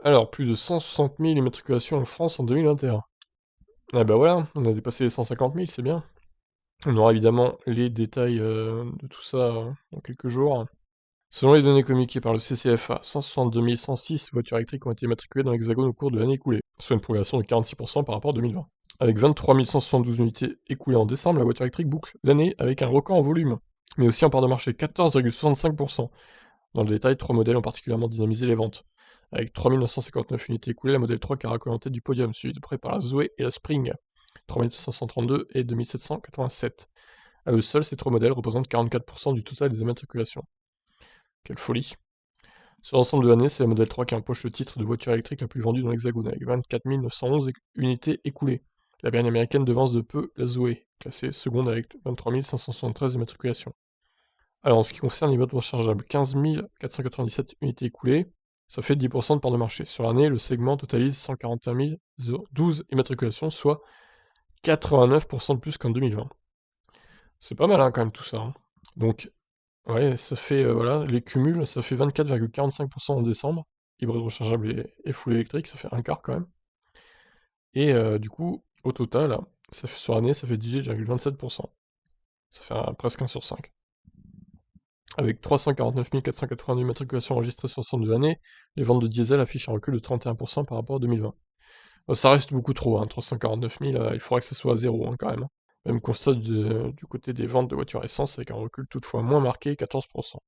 Alors, plus de 160 000 immatriculations en France en 2021. Ah bah voilà, on a dépassé les 150 000, c'est bien. On aura évidemment les détails de tout ça dans quelques jours. Selon les données communiquées par le CCFA, 162 106 voitures électriques ont été immatriculées dans l'Hexagone au cours de l'année écoulée, soit une progression de 46% par rapport à 2020. Avec 23 172 unités écoulées en décembre, la voiture électrique boucle l'année avec un record en volume, mais aussi en part de marché, 14,65%. Dans le détail, 3 modèles ont particulièrement dynamisé les ventes. Avec 3 959 unités écoulées, la Model 3 qui a raccolé en tête du podium, suivi de près par la Zoé et la Spring, 3 532 et 2787. À eux seuls, ces trois modèles représentent 44% du total des immatriculations. Quelle folie! Sur l'ensemble de l'année, c'est la Model 3 qui empoche le titre de voiture électrique la plus vendue dans l'Hexagone, avec 24 911 unités écoulées. La berline américaine devance de peu la Zoé, classée seconde avec 23 573 immatriculations. Alors, en ce qui concerne les voitures rechargeables, 15 497 unités écoulées, ça fait 10% de part de marché. Sur l'année, le segment totalise 141 012 immatriculations, soit 89% de plus qu'en 2020. C'est pas mal, hein, quand même, tout ça, hein. Donc, ouais, ça fait, voilà, les cumuls, ça fait 24,45% en décembre, hybride rechargeable et full électrique, ça fait un quart quand même. Et du coup, au total, ça fait, sur l'année, ça fait 18,27%. Ça fait presque 1 sur 5. Avec 349 482 immatriculations enregistrées sur l'ensemble de l'année, les ventes de diesel affichent un recul de 31% par rapport à 2020. Ça reste beaucoup trop, hein, 349 000, il faudrait que ça soit à zéro, hein, quand même. Même constat du côté des ventes de voitures essence, avec un recul toutefois moins marqué, 14%.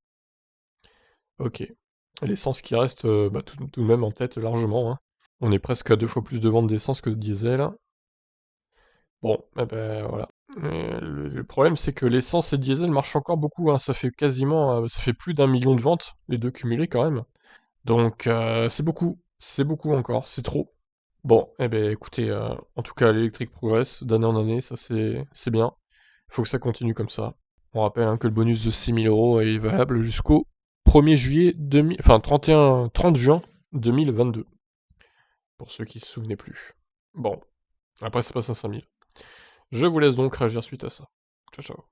Ok. L'essence qui reste bah, tout de même en tête largement, hein. On est presque à 2 fois plus de ventes d'essence que de diesel. Bon, eh ben voilà. Le problème, c'est que l'essence et le diesel marchent encore beaucoup, hein. Ça fait quasiment, ça fait plus d'1 million de ventes, les deux cumulés quand même. Donc c'est beaucoup encore, c'est trop. Bon, eh ben écoutez, en tout cas l'électrique progresse d'année en année, ça c'est bien. Il faut que ça continue comme ça. On rappelle hein, que le bonus de 6 000 euros est valable jusqu'au 1er juillet 2000, enfin 30 juin 2022, pour ceux qui se souvenaient plus. Bon, après ça passe à 5 000. Je vous laisse donc réagir suite à ça. Ciao ciao.